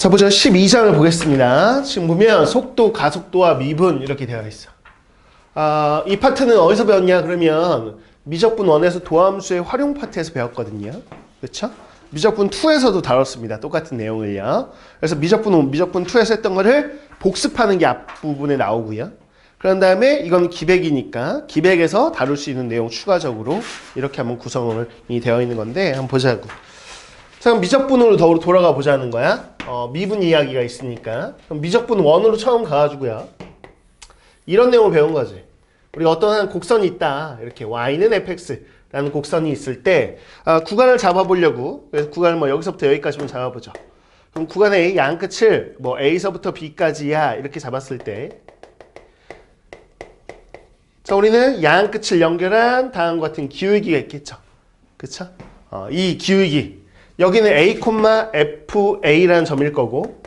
자, 보자. 12장을 보겠습니다. 지금 보면 속도, 가속도와 미분 이렇게 되어 있어. 이 파트는 어디서 배웠냐? 그러면 미적분 1에서 도함수의 활용 파트에서 배웠거든요. 그렇죠? 미적분 2에서도 다뤘습니다. 똑같은 내용을요. 그래서 미적분 2에서 했던 거를 복습하는 게 앞부분에 나오고요. 그런 다음에 이건 기백이니까 기백에서 다룰 수 있는 내용 추가적으로 이렇게 한번 구성이 되어 있는 건데 한번 보자고. 자, 그럼 미적분으로 더 돌아가 보자는 거야. 미분 이야기가 있으니까. 그럼 미적분 1으로 처음 가가지고요. 이런 내용을 배운 거지. 우리가 어떤 한 곡선이 있다. 이렇게 y는 fx라는 곡선이 있을 때 구간을 잡아보려고. 그래서 구간을 뭐 여기서부터 여기까지만 잡아보죠. 그럼 구간의 양 끝을 뭐 a서부터 b까지야 이렇게 잡았을 때, 자, 우리는 양 끝을 연결한 다음과 같은 기울기가 있겠죠. 그쵸? 이 기울기. 여기는 a, fa라는 점일 거고,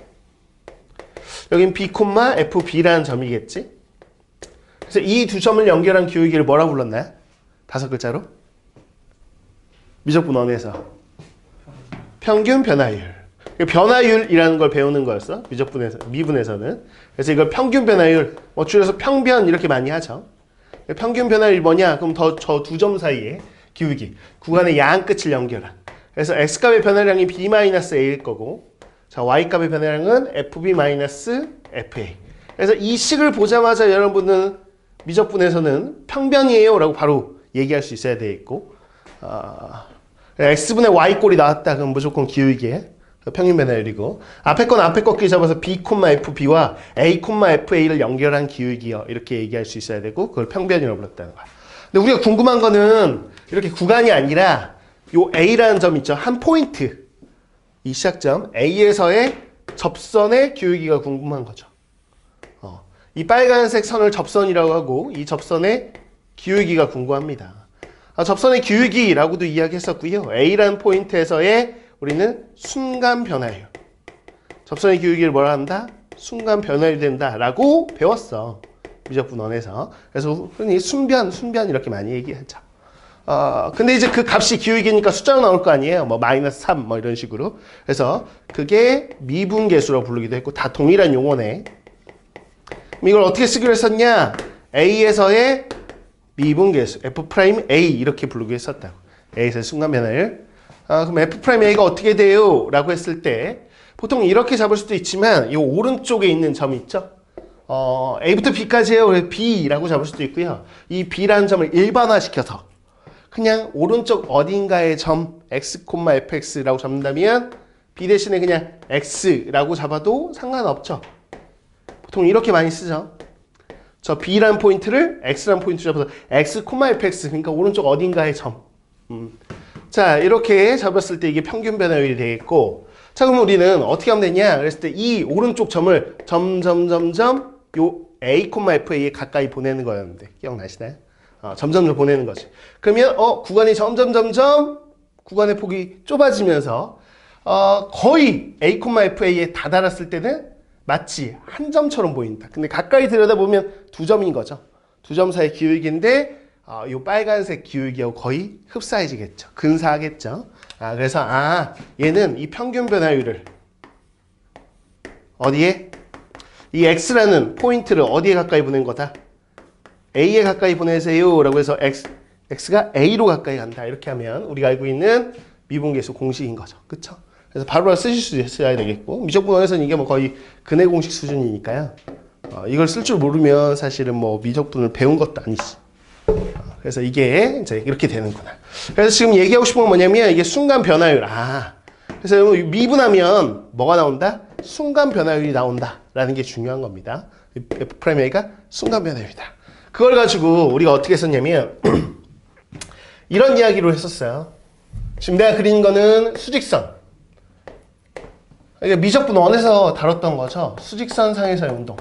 여긴 b, fb라는 점이겠지. 그래서 이 두 점을 연결한 기울기를 뭐라고 불렀나요? 5글자로? 미적분 1에서. 평균 변화율. 변화율이라는 걸 배우는 거였어. 미분에서는. 그래서 이걸 평균 변화율, 줄여서 평변 이렇게 많이 하죠. 평균 변화율이 뭐냐? 그럼 저 두 점 사이에 기울기. 구간의 양 끝을 연결한. 그래서 x값의 변화량이 b-a일 거고, 자, y값의 변화량은 fb-fa. 그래서 이 식을 보자마자 여러분은 미적분에서는 평변이에요 라고 바로 얘기할 수 있어야 되겠고, x분의 y꼴이 나왔다 그럼 무조건 기울기에 평균 변화율이고, 앞에 건 앞에 꺾기 잡아서 b, fb와 a, fa를 연결한 기울기요 이렇게 얘기할 수 있어야 되고, 그걸 평변이라고 불렀다는 거야. 근데 우리가 궁금한 거는 이렇게 구간이 아니라 요 a라는 점 있죠. 한 포인트, 이 시작점 a에서의 접선의 기울기가 궁금한 거죠. 이 빨간색 선을 접선이라고 하고 이 접선의 기울기가 궁금합니다. 접선의 기울기라고도 이야기했었고요. a라는 포인트에서의 우리는 순간 변화율. 접선의 기울기를 뭐라 한다? 순간 변화율이 된다라고 배웠어. 미적분 1에서. 그래서 흔히 순변 이렇게 많이 얘기하죠. 근데 이제 그 값이 기울기니까 숫자로 나올 거 아니에요. 뭐 마이너스 3 뭐 이런 식으로. 그래서 그게 미분계수라고 부르기도 했고 다 동일한 용어네. 이걸 어떻게 쓰기로 했었냐? a에서의 미분계수 f'A 이렇게 부르기로 했었다고. a에서의 순간 변화율. 그럼 f'A가 어떻게 돼요? 라고 했을 때 보통 이렇게 잡을 수도 있지만 이 오른쪽에 있는 점 있죠? a부터 b까지예요. 그래서 b라고 잡을 수도 있고요. 이 b라는 점을 일반화시켜서 그냥 오른쪽 어딘가의 점 x, fx라고 잡는다면 b 대신에 그냥 x라고 잡아도 상관없죠. 보통 이렇게 많이 쓰죠. 저 b라는 포인트를 x라는 포인트로 잡아서 x, fx 그러니까 오른쪽 어딘가의 점. 자, 이렇게 잡았을 때 이게 평균 변화율이 되겠고, 자, 그럼 우리는 어떻게 하면 되냐? 그랬을 때 이 오른쪽 점을 점점점점 요 a, fa에 가까이 보내는 거였는데 기억나시나요? 점점점 보내는 거지. 그러면 구간이 점점점점 구간의 폭이 좁아지면서 거의 a, fa에 다다랐을 때는 마치 한 점처럼 보인다. 근데 가까이 들여다보면 두 점인 거죠. 두 점 사이 기울기인데 이 빨간색 기울기하고 거의 흡사해지겠죠. 근사하겠죠. 그래서 얘는 이 평균 변화율을 어디에? 이 x라는 포인트를 어디에 가까이 보낸 거다? a에 가까이 보내세요 라고 해서 x가 a로 가까이 간다. 이렇게 하면 우리가 알고 있는 미분계수 공식인 거죠. 그쵸? 그래서 바로 쓰실 수 있어야 되겠고, 미적분 1에서는 이게 뭐 거의 근해 공식 수준이니까요. 이걸 쓸 줄 모르면 사실은 뭐 미적분을 배운 것도 아니지. 그래서 이게 이제 이렇게 되는구나. 그래서 지금 얘기하고 싶은 건 뭐냐면 이게 순간 변화율. 그래서 미분하면 뭐가 나온다? 순간 변화율이 나온다라는 게 중요한 겁니다. f'A가 순간 변화율이다. 그걸 가지고 우리가 어떻게 썼냐면 이런 이야기로 했었어요. 지금 내가 그린 거는 수직선. 그러니까 미적분 1에서 다뤘던 거죠. 수직선 상에서의 운동.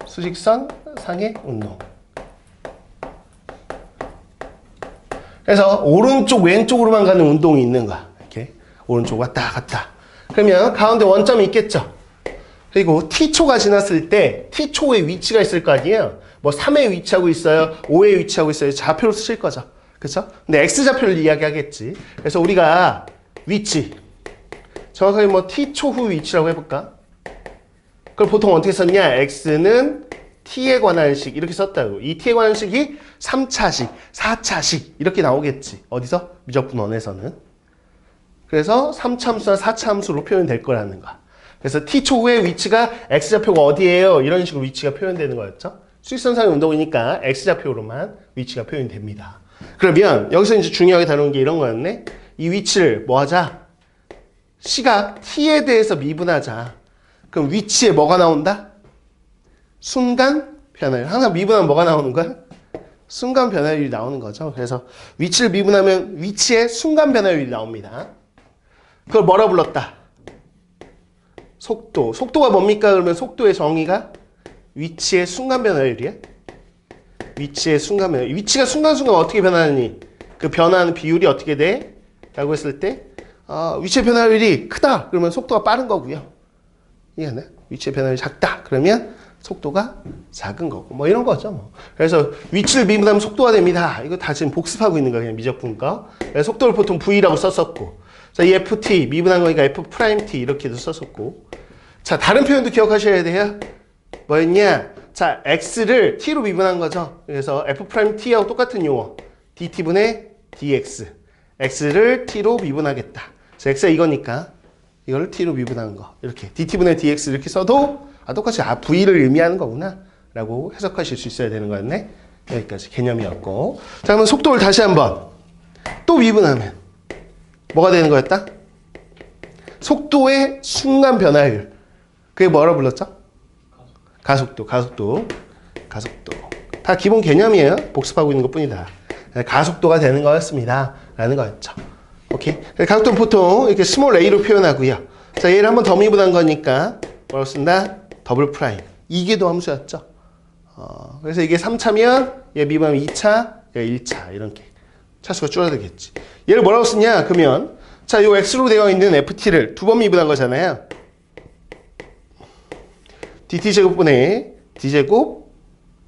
수직선 상의 운동. 그래서 오른쪽 왼쪽으로만 가는 운동이 있는 거야. 이렇게 오른쪽 왔다 갔다. 그러면 가운데 원점이 있겠죠. 그리고 t초가 지났을 때 t초의 위치가 있을 거 아니에요. 뭐 3에 위치하고 있어요. 5에 위치하고 있어요. 좌표로 쓰실 거죠. 그렇죠? 근데 x좌표를 이야기하겠지. 그래서 우리가 위치 정확하게 뭐 t초 후 위치라고 해볼까? 그걸 보통 어떻게 썼냐? x는 t에 관한 식 이렇게 썼다고. 이 t에 관한 식이 3차식, 4차식 이렇게 나오겠지. 어디서? 미적분원에서는. 그래서 3차함수나 4차함수로 표현될 거라는 거야. 그래서 t초 후의 위치가 x좌표가 어디예요? 이런 식으로 위치가 표현되는 거였죠. 수직선상의 운동이니까 x좌표로만 위치가 표현됩니다. 그러면 여기서 이제 중요하게 다루는 게 이런 거였네. 이 위치를 뭐 하자? 시각 t에 대해서 미분하자. 그럼 위치에 뭐가 나온다? 순간 변화율. 항상 미분하면 뭐가 나오는 거야? 순간 변화율이 나오는 거죠. 그래서 위치를 미분하면 위치에 순간 변화율이 나옵니다. 그걸 뭐라 불렀다? 속도. 속도가 뭡니까? 그러면 속도의 정의가 위치의 순간 변화율이야. 위치의 순간 변화율. 위치가 순간순간 어떻게 변하느니? 그 변화하는 비율이 어떻게 돼? 라고 했을 때 위치의 변화율이 크다. 그러면 속도가 빠른 거고요. 이해했나요? 위치의 변화율이 작다. 그러면 속도가 작은 거고 뭐 이런 거죠. 뭐. 그래서 위치를 미분하면 속도가 됩니다. 이거 다 지금 복습하고 있는 거예요. 그냥 미적분 거. 속도를 보통 V라고 썼었고 자, 이 FT 미분한 거니까 F'T 이렇게도 썼었고 자, 다른 표현도 기억하셔야 돼요. 뭐였냐? 자, X를 T로 미분한 거죠. 그래서 F'T하고 똑같은 용어 DT분의 DX X를 T로 미분하겠다. 그래서 X가 이거니까 이걸 T로 미분한 거 이렇게 DT분의 DX 이렇게 써도 똑같이 V를 의미하는 거구나 라고 해석하실 수 있어야 되는 거였네. 여기까지 개념이었고 자, 그러면 속도를 다시 한번 또 미분하면 뭐가 되는 거였다? 속도의 순간 변화율. 그게 뭐라고 불렀죠? 가속도. 다 기본 개념이에요. 복습하고 있는 것 뿐이다. 가속도가 되는 거였습니다. 라는 거였죠. 오케이? 가속도는 보통 이렇게 스몰 a로 표현하고요. 자, 얘를 한번 더 미분한 거니까 뭐라고 쓴다? 더블 프라임. 이게 도 함수였죠. 그래서 이게 3차면 얘 미분하면 2차, 얘 1차 이렇게 차수가 줄어들겠지. 얘를 뭐라고 쓰냐? 그러면 자, 요 x로 되어 있는 ft를 두 번 미분한 거잖아요. dt제곱분의 d제곱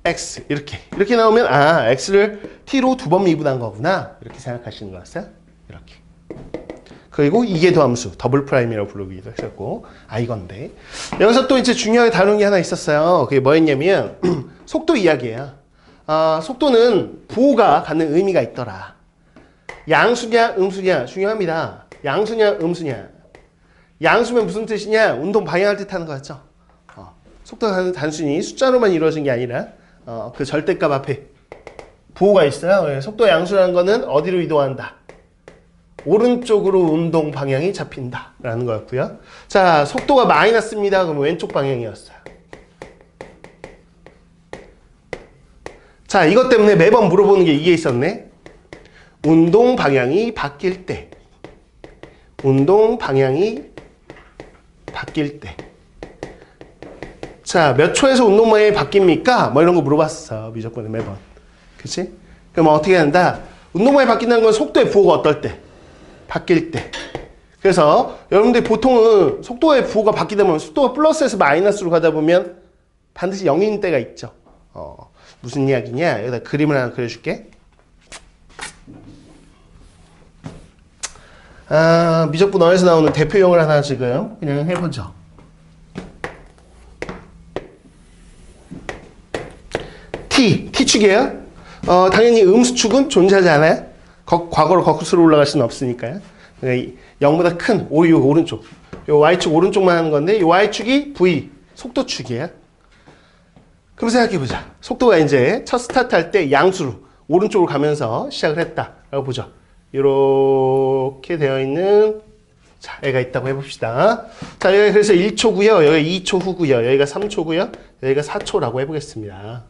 x 이렇게 나오면 x를 t로 두 번 미분한 거구나 이렇게 생각하시는 거였어요. 이렇게. 그리고 이게 더함수 더블 프라임이라고 부르기도 했었고 이건데 여기서 또 이제 중요하게 다루는 게 하나 있었어요. 그게 뭐였냐면 속도 이야기예요. 속도는 부호가 갖는 의미가 있더라. 양수냐 음수냐 중요합니다. 양수냐 음수냐. 양수면 무슨 뜻이냐? 운동 방향을 뜻하는 거였죠. 속도가 단순히 숫자로만 이루어진 게 아니라 그 절대값 앞에 부호가 있어요. 속도 양수라는 거는 어디로 이동한다? 오른쪽으로 운동 방향이 잡힌다 라는 거였고요. 자, 속도가 마이너스입니다. 그럼 왼쪽 방향이었어요. 자, 이것 때문에 매번 물어보는 게 이게 있었네. 운동 방향이 바뀔 때. 자, 몇 초에서 운동 방향이 바뀝니까? 뭐 이런 거 물어봤어. 미적분에 매번. 그치? 그럼 어떻게 한다? 운동 방향이 바뀐다는 건 속도의 부호가 어떨 때? 바뀔 때. 그래서 여러분들이 보통은 속도의 부호가 바뀌다 보면 속도가 플러스에서 마이너스로 가다 보면 반드시 0인 때가 있죠. 무슨 이야기냐? 여기다 그림을 하나 그려줄게. 미적분어에서 나오는 대표형을 하나 지금 그냥 해보죠. T축이에요. 당연히 음수축은 존재하지 않아요. 과거로 거꾸로 올라갈 수는 없으니까요. 그러니까 0보다 큰 오른쪽. 요 Y축 오른쪽만 하는 건데 이 Y축이 V 속도축이에요. 그럼 생각해보자. 속도가 이제 첫 스타트 할 때 양수로 오른쪽으로 가면서 시작을 했다라고 보죠. 이렇게 되어 있는 자, 애가 있다고 해봅시다. 자, 여기가 그래서 1초고요. 여기가 2초 후고요. 여기가 3초고요. 여기가 4초라고 해보겠습니다.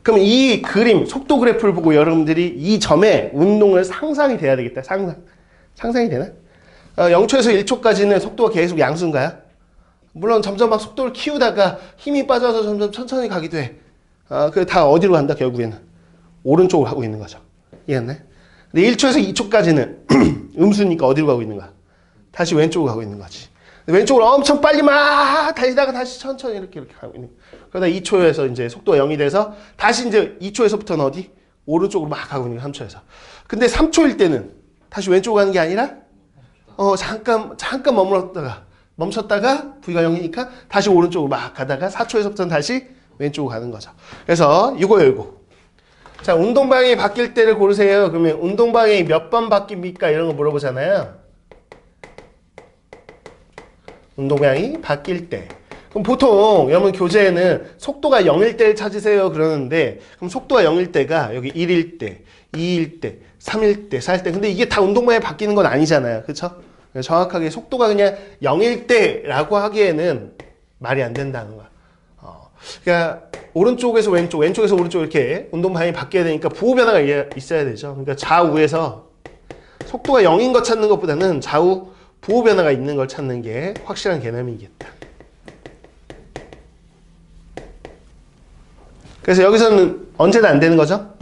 그럼 이 그림, 속도 그래프를 보고 여러분들이 이 점에 운동을 상상이 돼야 되겠다. 상상이 되나? 0초에서 1초까지는 속도가 계속 양수인가요? 물론 점점 막 속도를 키우다가 힘이 빠져서 점점 천천히 가기도 해. 그게 다 어디로 간다, 결국에는? 오른쪽으로 가고 있는 거죠. 이해했네? 근데 1초에서 2초까지는 음수니까 어디로 가고 있는가? 다시 왼쪽으로 가고 있는 거지. 왼쪽으로 엄청 빨리 막 달리다가 다시 천천히 이렇게 가고 있는 거야. 그러다 2초에서 이제 속도가 0이 돼서 다시 이제 2초에서부터는 어디? 오른쪽으로 막 가고 있는 거야, 3초에서. 근데 3초일 때는 다시 왼쪽으로 가는 게 아니라 잠깐 멈췄다가 V가 0이니까 다시 오른쪽으로 막 가다가 4초의 속도는 다시 왼쪽으로 가는 거죠. 그래서 이거예요, 이거. 자, 운동 방향이 바뀔 때를 고르세요. 그러면 운동 방향이 몇 번 바뀝니까? 이런 거 물어보잖아요. 운동 방향이 바뀔 때. 그럼 보통 여러분 교재에는 속도가 0일 때를 찾으세요 그러는데, 그럼 속도가 0일 때가 여기 1일 때, 2일 때, 3일 때, 4일 때. 근데 이게 다 운동 방향이 바뀌는 건 아니잖아요. 그렇죠? 정확하게 속도가 그냥 0일 때라고 하기에는 말이 안 된다는 거야. 그러니까 오른쪽에서 왼쪽, 왼쪽에서 오른쪽 이렇게 운동 방향이 바뀌어야 되니까 부호 변화가 있어야 되죠. 그러니까 좌우에서 속도가 0인 것 찾는 것보다는 좌우 부호 변화가 있는 걸 찾는 게 확실한 개념이겠다. 그래서 여기서는 언제도 안 되는 거죠?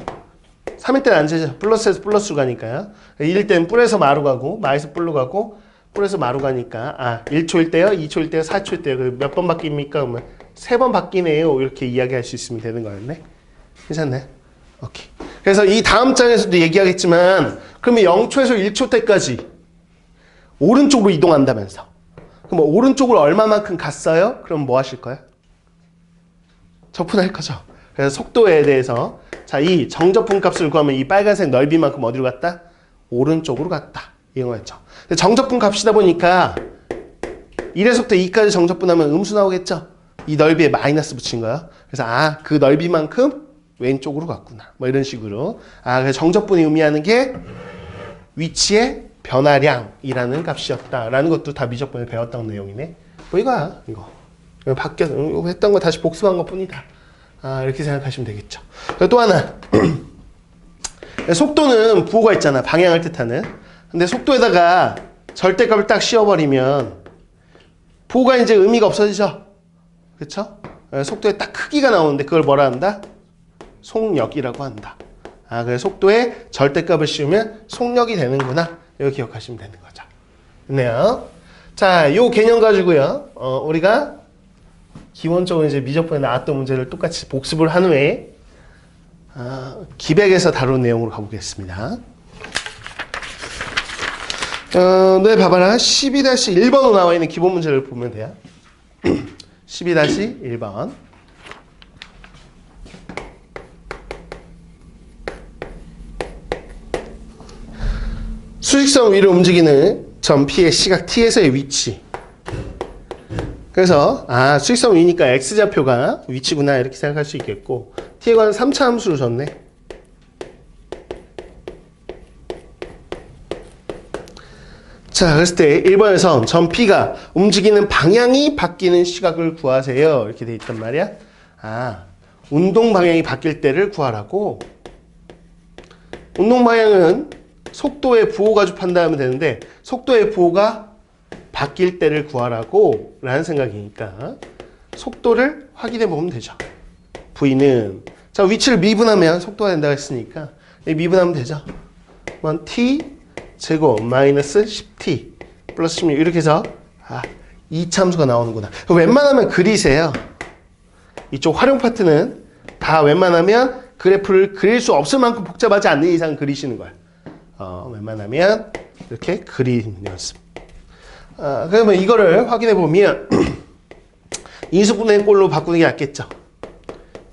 3일 때는 안 되죠. 플러스에서 플러스로 가니까요. 1일 때는 뿔에서 마루 가고, 마에서 뿔로 가고, 뿔에서 마루 가니까, 1초일 때요, 2초일 때요, 4초일 때요. 몇 번 바뀝니까? 그러면 3번 바뀌네요. 이렇게 이야기할 수 있으면 되는 거였네. 괜찮네. 오케이. 그래서 이 다음 장에서도 얘기하겠지만, 그러면 0초에서 1초 때까지 오른쪽으로 이동한다면서. 그럼 오른쪽으로 얼마만큼 갔어요? 그럼 뭐 하실 거예요? 적분할 거죠. 그래서 속도에 대해서 자, 이 정적분 값을 구하면 이 빨간색 넓이만큼 어디로 갔다? 오른쪽으로 갔다. 이런 거였죠. 근데 정적분 값이다 보니까 1에서부터 2까지 정적분하면 음수 나오겠죠? 이 넓이에 마이너스 붙인 거야. 그래서 그 넓이만큼 왼쪽으로 갔구나. 뭐 이런 식으로. 그래서 정적분이 의미하는 게 위치의 변화량이라는 값이었다라는 것도 다 미적분에 배웠던 내용이네. 뭐 이거야, 이거. 바뀌어서 이거 했던 거 다시 복습한 것 뿐이다. 이렇게 생각하시면 되겠죠. 또 하나. 속도는 부호가 있잖아. 방향을 뜻하는. 근데 속도에다가 절대값을 딱 씌워버리면 부호가 이제 의미가 없어지죠. 그쵸? 속도에 딱 크기가 나오는데 그걸 뭐라 한다? 속력이라고 한다. 그래서 속도에 절대값을 씌우면 속력이 되는구나. 이거 기억하시면 되는 거죠. 됐네요. 자, 요 개념 가지고요. 우리가 기본적으로 이제 미적분에 나왔던 문제를 똑같이 복습을 한 후에 기백에서 다룬 내용으로 가보겠습니다. 네, 봐봐라. 12-1번으로 나와 있는 기본 문제를 보면 돼요. 12-1번. 수직선 위로 움직이는 점 P의 시각 T에서의 위치. 그래서 수직선 위니까 X좌표가 위치구나 이렇게 생각할 수 있겠고, T에 관한 3차 함수를 줬네. 자, 그랬을 때 1번에서 점 P가 움직이는 방향이 바뀌는 시각을 구하세요. 이렇게 돼 있단 말이야. 운동 방향이 바뀔 때를 구하라고. 운동 방향은 속도의 부호 가집한다면 되는데 속도의 부호가 바뀔 때를 구하라고 라는 생각이니까 속도를 확인해 보면 되죠. V는 자, 위치를 미분하면 속도가 된다고 했으니까 미분하면 되죠. t 제곱 마이너스 10t 플러스 16 이렇게 해서 이 참수가 나오는구나. 웬만하면 그리세요. 이쪽 활용 파트는 다 웬만하면 그래프를 그릴 수 없을 만큼 복잡하지 않는 이상 그리시는 거야. 웬만하면 이렇게 그리는 연습. 그러면 이거를 확인해 보면 인수분해 꼴로 바꾸는 게 낫겠죠.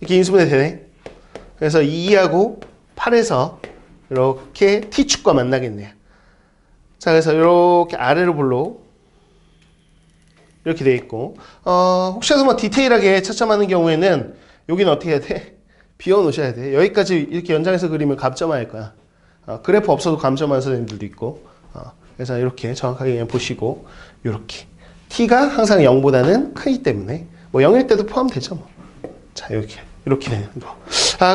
이렇게 인수분해 되네. 그래서 2하고 8에서 이렇게 T축과 만나겠네요. 자, 그래서 이렇게 아래로 볼로 이렇게 돼 있고, 혹시라도 뭐 디테일하게 채점하는 경우에는 여기는 어떻게 해야 돼? 비워 놓으셔야 돼. 여기까지 이렇게 연장해서 그리면 감점할 거야. 그래프 없어도 감점하는 선생님들도 있고, 그래서 이렇게 정확하게 그냥 보시고, 이렇게 t가 항상 0보다는 크기 때문에 뭐 0일 때도 포함되죠. 뭐. 자, 이렇게 되는 거.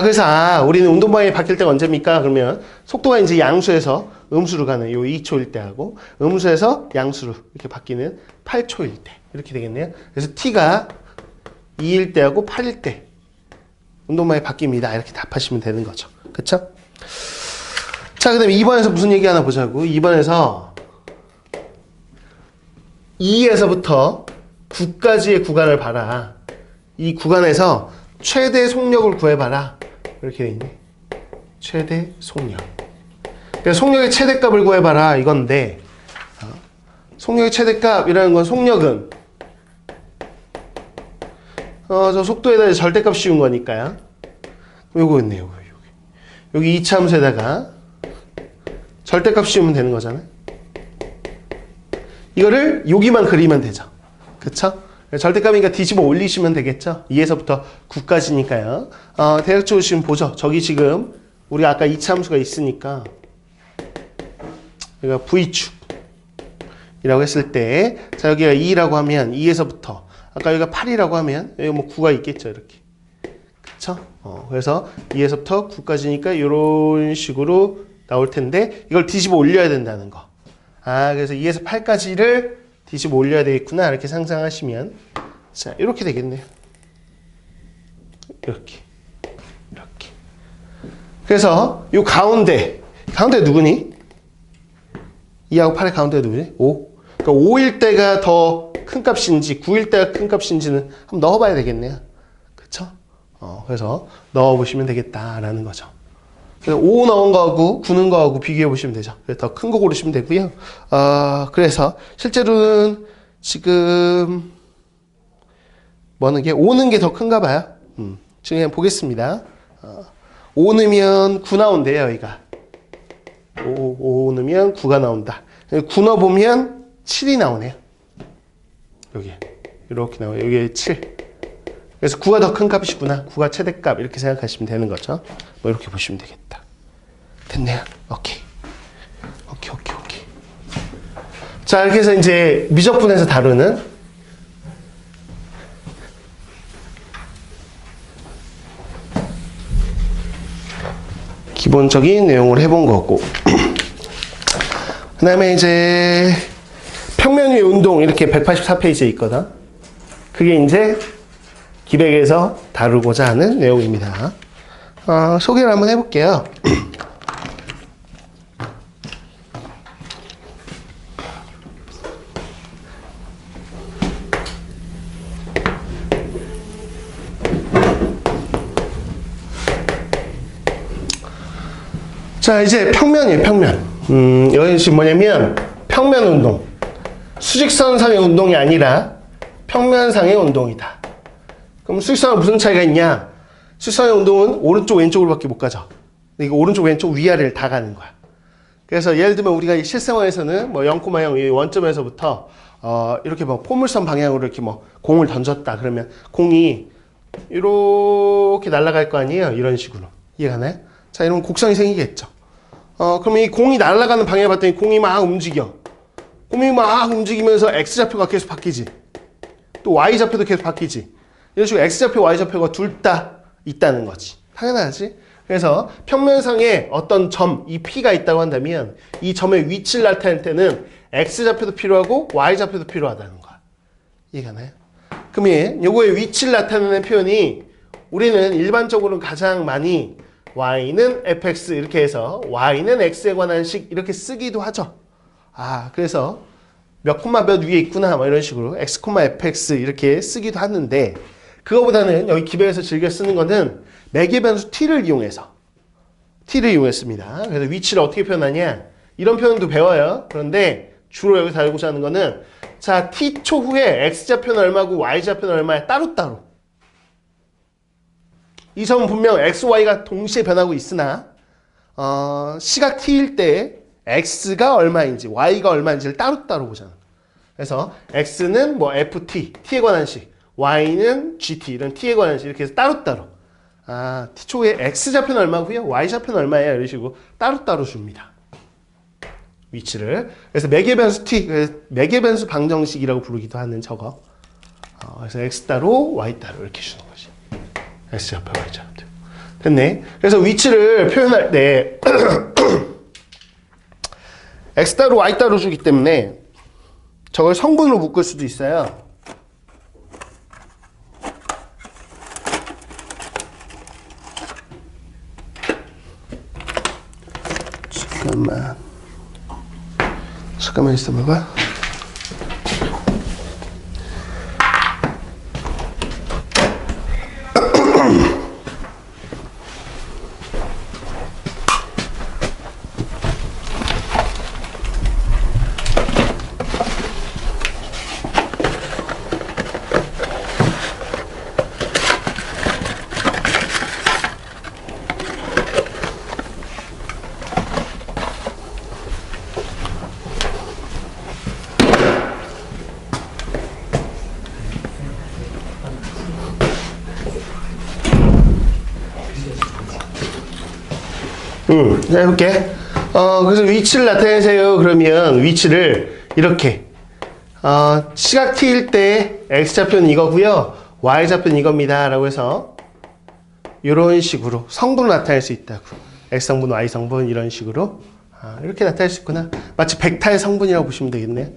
그래서 우리는 운동 방향이 바뀔 때가 언제입니까? 그러면 속도가 이제 양수에서 음수로 가는 요 2초일 때 하고, 음수에서 양수로 이렇게 바뀌는 8초일 때 이렇게 되겠네요. 그래서 t가 2일 때하고 8일 때 운동 방향이 바뀝니다. 이렇게 답하시면 되는 거죠. 그쵸? 자, 그 다음에 2번에서 무슨 얘기 하나 보자고. 2번에서 2에서부터 9까지의 구간을 봐라. 이 구간에서 최대 속력을 구해봐라. 이렇게 돼 있네. 최대 속력. 그래서 속력의 최대값을 구해봐라. 이건데, 속력의 최대값이라는 건 속력은 저 속도에 대해 절대값 씌운 거니까요. 요거 있네요. 여기 2차 함수에다가 절대값 씌우면 되는 거잖아요. 이거를 여기만 그리면 되죠. 그쵸? 절대값이니까 뒤집어 올리시면 되겠죠. 2에서부터 9까지니까요. 대략적으로 지금 보죠. 저기 지금 우리가 아까 2차 함수가 있으니까 여기가 V축이라고 했을 때, 자 여기가 2라고 하면 2에서부터 아까 여기가 8이라고 하면 여기 뭐 9가 있겠죠. 이렇게. 그쵸? 그래서 2에서부터 9까지니까 이런 식으로 나올 텐데 이걸 뒤집어 올려야 된다는 거. 그래서 2에서 8까지를 뒤집어 올려야 되겠구나. 이렇게 상상하시면 자 이렇게 되겠네요. 이렇게. 그래서 이 가운데 누구니? 2하고 8의 가운데 누구니? 5. 그러니까 5일 때가 더 큰 값인지 9일 때가 큰 값인지는 한번 넣어봐야 되겠네요. 그쵸? 그래서 넣어보시면 되겠다라는 거죠. 그래서 5 넣은 거하고 9 넣은 거하고 비교해 보시면 되죠. 더 큰 거 고르시면 되고요. 그래서 실제로는 지금 뭐 넣는 게 5 넣은 게 더 큰가 봐요. 지금 그냥 보겠습니다. 5 넣으면 9 나온대요. 여기가 5 넣으면 9가 나온다. 9 넣어보면 7이 나오네요. 여기 이렇게 나와요. 여기 7. 그래서 9가 더 큰 값이구나. 9가 최대값 이렇게 생각하시면 되는 거죠. 뭐 이렇게 보시면 되겠다. 됐네요. 오케이. 자 이렇게 해서 이제 미적분에서 다루는 기본적인 내용을 해본 거고 그 다음에 이제 평면 위의 운동 이렇게 184페이지에 있거든. 그게 이제 기백에서 다루고자 하는 내용입니다. 소개를 한번 해볼게요. 자 이제 평면이에요. 평면. 여기 지금 뭐냐면 평면 운동, 수직선상의 운동이 아니라 평면상의 운동이다. 그럼 수직선은 무슨 차이가 있냐? 수직선의 운동은 오른쪽 왼쪽으로 밖에 못 가죠. 이거 오른쪽 왼쪽 위아래를 다 가는 거야. 그래서 예를 들면 우리가 실생활에서는 뭐 0,0 이 원점에서부터 이렇게 뭐 포물선 방향으로 이렇게 뭐 공을 던졌다 그러면 공이 이렇게 날아갈 거 아니에요. 이런 식으로. 이해가나요? 자 이러면 곡선이 생기겠죠. 그러면 이 공이 날아가는 방향을 봤더니 공이 막 움직여. 공이 막 움직이면서 X좌표가 계속 바뀌지. 또 Y좌표도 계속 바뀌지. 이런 식으로 X좌표, Y좌표가 둘 다 있다는 거지. 당연하지. 그래서 평면상에 어떤 점, 이 P가 있다고 한다면 이 점의 위치를 나타낼 때는 X좌표도 필요하고 Y좌표도 필요하다는 거야. 이해가나요? 그러면 요거의 위치를 나타내는 표현이 우리는 일반적으로 가장 많이 y는 fx 이렇게 해서 y는 x에 관한 식 이렇게 쓰기도 하죠. 그래서 몇 콤마 몇 위에 있구나 뭐 이런 식으로 x, fx 이렇게 쓰기도 하는데 그거보다는 여기 기백에서 즐겨 쓰는 거는 매개 변수 t를 이용했습니다. 그래서 위치를 어떻게 표현하냐 이런 표현도 배워요. 그런데 주로 여기서 알고자 하는 거는 자 t초 후에 x좌표는 얼마고 y좌표는 얼마야 따로따로 이 점은 분명 x, y가 동시에 변하고 있으나 시각 t일 때 x가 얼마인지 y가 얼마인지를 따로따로 보잖아. 그래서 x는 뭐 ft, t에 관한 식, y는 gt 이런 t에 관한 식 이렇게 해서 따로따로 t초에 x좌표는 얼마고요? y좌표는 얼마예요? 이런 식으로 따로따로 줍니다. 위치를. 그래서 매개변수 t, 매개변수 방정식이라고 부르기도 하는 저거. 그래서 x 따로 y 따로 이렇게 주는 거지. X좌표, Y좌표. 됐네. 그래서 위치를 표현할 때 X 따로 Y 따로 주기 때문에 저걸 성분으로 묶을 수도 있어요. 잠깐만 있어봐봐. 자, 해볼게. 그래서 위치를 나타내세요. 그러면 위치를 이렇게. 시각 t일 때 x좌표는 이거고요. y좌표는 이겁니다. 라고 해서 이런 식으로 성분을 나타낼 수 있다고. x성분, y성분 이런 식으로 이렇게 나타낼 수 있구나. 마치 벡터의 성분이라고 보시면 되겠네요.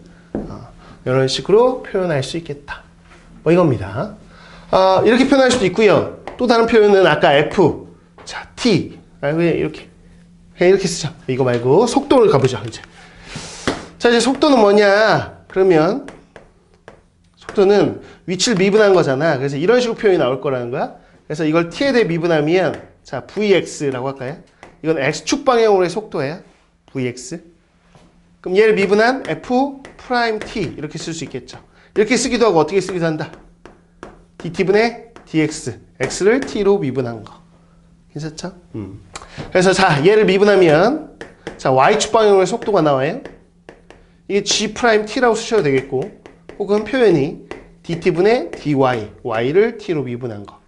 이런 식으로 표현할 수 있겠다. 뭐 이겁니다. 이렇게 표현할 수도 있고요. 또 다른 표현은 아까 f, 자 t, 그냥 이렇게 쓰죠. 이거 말고 속도를 가보죠. 이제 자 이제 속도는 뭐냐? 그러면 속도는 위치를 미분한 거잖아. 그래서 이런 식으로 표현이 나올 거라는 거야. 그래서 이걸 t에 대해 미분하면 자 vx라고 할까요? 이건 x축 방향으로의 속도예요. vx. 그럼 얘를 미분한 f 프라임 t 이렇게 쓸 수 있겠죠. 이렇게 쓰기도 하고 어떻게 쓰기도 한다. dt분의 dx, x를 t로 미분한 거. 괜찮죠? 그래서 자 얘를 미분하면 자 y축 방향으로의 속도가 나와요. 이게 g 프라임 t라고 쓰셔도 되겠고, 혹은 표현이 dt분의 dy, y를 t로 미분한 거.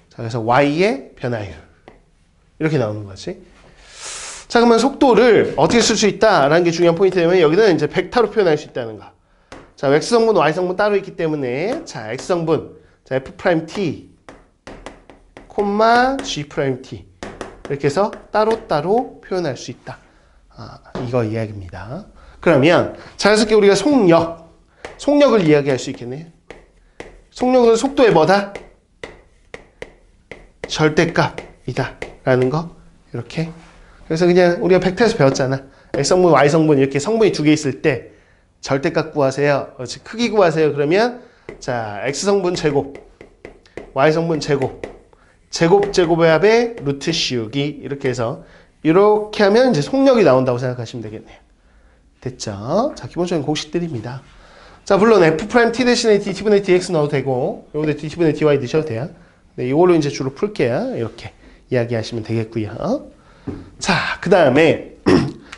자 그래서 y의 변화율 이렇게 나오는 거지. 자 그러면 속도를 어떻게 쓸 수 있다라는 게 중요한 포인트냐면 여기는 이제 벡터로 표현할 수 있다는 거. 자 x성분, y성분 따로 있기 때문에 자 x성분 자 f 프라임 t 콤마 g 프라임 t 이렇게 해서 따로따로 표현할 수 있다. 이거 이야기입니다. 그러면 자연스럽게 우리가 속력을 이야기할 수 있겠네요. 속력은 속도의 뭐다? 절대값이다 라는 거. 이렇게. 그래서 그냥 우리가 벡터에서 배웠잖아. x성분, y성분 이렇게 성분이 두 개 있을 때 절대값 구하세요. 즉 크기 구하세요. 그러면 자 x성분 제곱, y성분 제곱의 합의 루트 씌우기 이렇게 해서 이렇게 하면 이제 속력이 나온다고 생각하시면 되겠네요. 됐죠? 자 기본적인 공식들입니다. 자 물론 f 프라임 t 대신에 dt분의 dx 넣어도 되고 요거 dt분의 dy 넣으셔도 돼요. 네, 이걸로 이제 주로 풀게요. 이렇게 이야기하시면 되겠고요. 자 그 다음에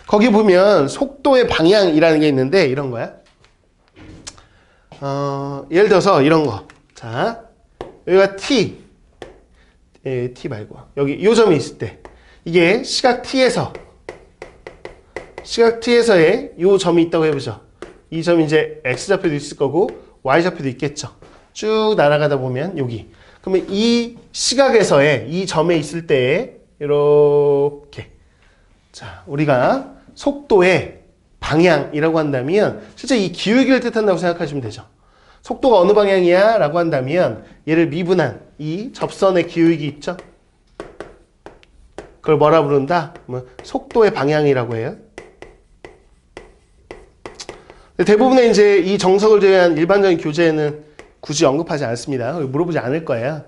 거기 보면 속도의 방향이라는 게 있는데 이런 거야. 예를 들어서 이런 거. 자 여기가 t 말고 여기 요 점이 있을 때 이게 시각 t에서의 요 점이 있다고 해보죠. 이 점이 이제 x좌표도 있을 거고 y좌표도 있겠죠. 쭉 날아가다 보면 여기. 그러면 이 시각에서의 이 점에 있을 때 이렇게 자 우리가 속도의 방향이라고 한다면 실제 이 기울기를 뜻한다고 생각하시면 되죠. 속도가 어느 방향이야? 라고 한다면 얘를 미분한 이 접선의 기울기 있죠? 그걸 뭐라 부른다? 속도의 방향이라고 해요. 대부분의 이제 이 정석을 제외한 일반적인 교재에는 굳이 언급하지 않습니다. 물어보지 않을 거예요.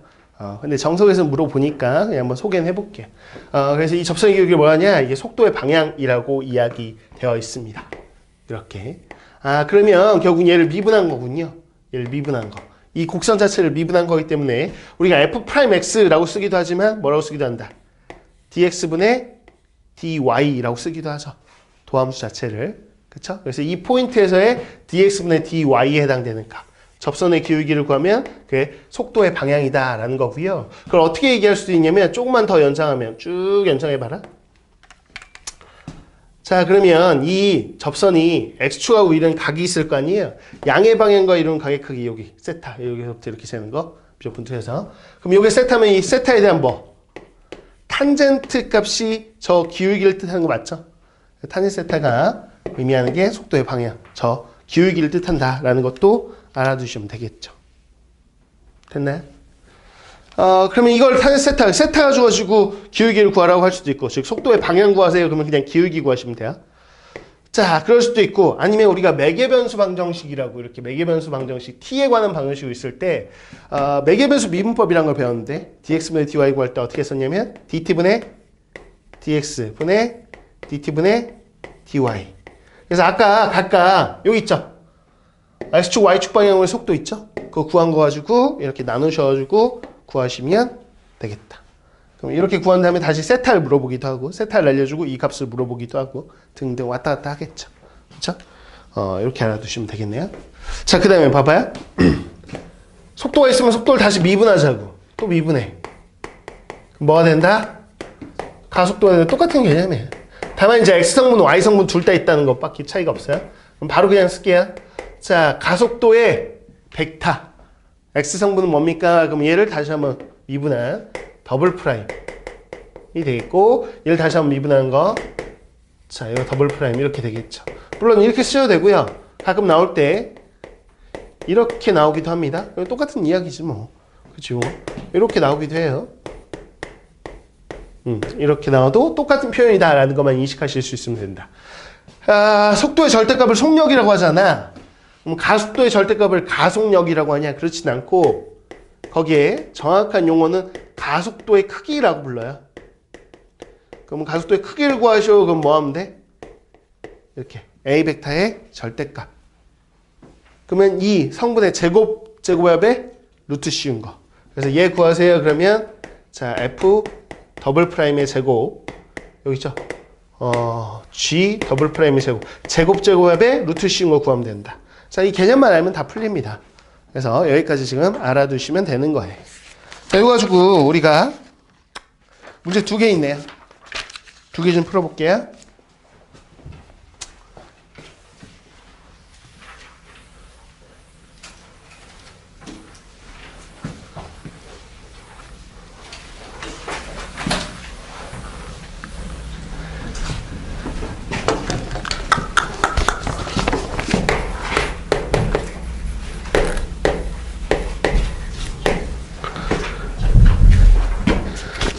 근데 정석에서 물어보니까 그냥 한번 소개는 해볼게요. 그래서 이 접선의 기울기가 뭐냐냐? 이게 속도의 방향이라고 이야기되어 있습니다. 이렇게. 그러면 결국 얘를 미분한 거군요. 얘를 미분한 거. 이 곡선 자체를 미분한 거기 때문에 우리가 f'x라고 쓰기도 하지만 뭐라고 쓰기도 한다. dx분의 dy라고 쓰기도 하죠. 도함수 자체를. 그쵸? 그래서 이 포인트에서의 dx분의 dy에 해당되는 값. 접선의 기울기를 구하면 그게 속도의 방향이다 라는 거고요. 그걸 어떻게 얘기할 수도 있냐면 조금만 더 연장하면 쭉 연장해봐라. 자 그러면 이 접선이 x축하고 이런 각이 있을 거 아니에요. 양의 방향과 이룬 각의 크기 여기 세타 여기서부터 이렇게 세는 거 비교분투해서 그럼 여기 세타면 이 세타에 대한 뭐 탄젠트 값이 저 기울기를 뜻하는 거 맞죠? 탄젠트 세타가 의미하는 게 속도의 방향 저 기울기를 뜻한다 라는 것도 알아두시면 되겠죠. 됐나요? 그러면 이걸 세타가 주어지고 기울기를 구하라고 할 수도 있고, 즉 속도의 방향 구하세요. 그러면 그냥 기울기 구하시면 돼요. 자, 그럴 수도 있고, 아니면 우리가 매개변수 방정식이라고 이렇게 매개변수 방정식, t에 관한 방정식이 있을 때, 매개변수 미분법이라는 걸 배웠는데, dx분의 dy 구할 때 어떻게 썼냐면, dt분의 dx분의 dt분의 dy. 그래서 아까 각각 여기 있죠? x축, y축 방향의 속도 있죠? 그거 구한 거 가지고 이렇게 나누셔가지고 구하시면 되겠다. 그럼 이렇게 구한 다음에 다시 세타를 물어보기도 하고, 세타를 알려주고 이 값을 물어보기도 하고, 등등 왔다 갔다 하겠죠. 그쵸? 이렇게 알아두시면 되겠네요. 자, 그 다음에 봐봐요. 속도가 있으면 속도를 다시 미분하자고. 또 미분해. 그럼 뭐가 된다? 가속도는 똑같은 개념이에요. 다만 이제 X성분, Y성분 둘 다 있다는 것밖에 차이가 없어요. 그럼 바로 그냥 쓸게요. 자, 가속도의 벡터. X성분은 뭡니까? 그럼 얘를 다시 한번 미분한 더블 프라임이 되겠고, 얘를 다시 한번 미분한 거. 자, 이거 더블 프라임 이렇게 되겠죠. 물론 이렇게 쓰셔도 되고요. 가끔 나올 때 이렇게 나오기도 합니다. 똑같은 이야기지 뭐. 그죠? 이렇게 나오기도 해요. 이렇게 나와도 똑같은 표현이다 라는 것만 인식하실 수 있으면 된다. 속도의 절대값을 속력이라고 하잖아. 그럼 가속도의 절대값을 가속력이라고 하냐? 그렇진 않고 거기에 정확한 용어는 가속도의 크기라고 불러요. 그럼 가속도의 크기를 구하시오. 그럼 뭐 하면 돼? 이렇게 A 벡터의 절대값. 그러면 이 성분의 제곱합의 루트 씌운 거. 그래서 얘 구하세요. 그러면 자, F 더블 프라임의 제곱 여기 있죠? G 더블 프라임의 제곱합의 루트 씌운 거 구하면 된다. 자, 이 개념만 알면 다 풀립니다. 그래서 여기까지 지금 알아두시면 되는 거예요. 자, 이거 가지고 우리가 문제 2개 있네요. 2개 좀 풀어볼게요.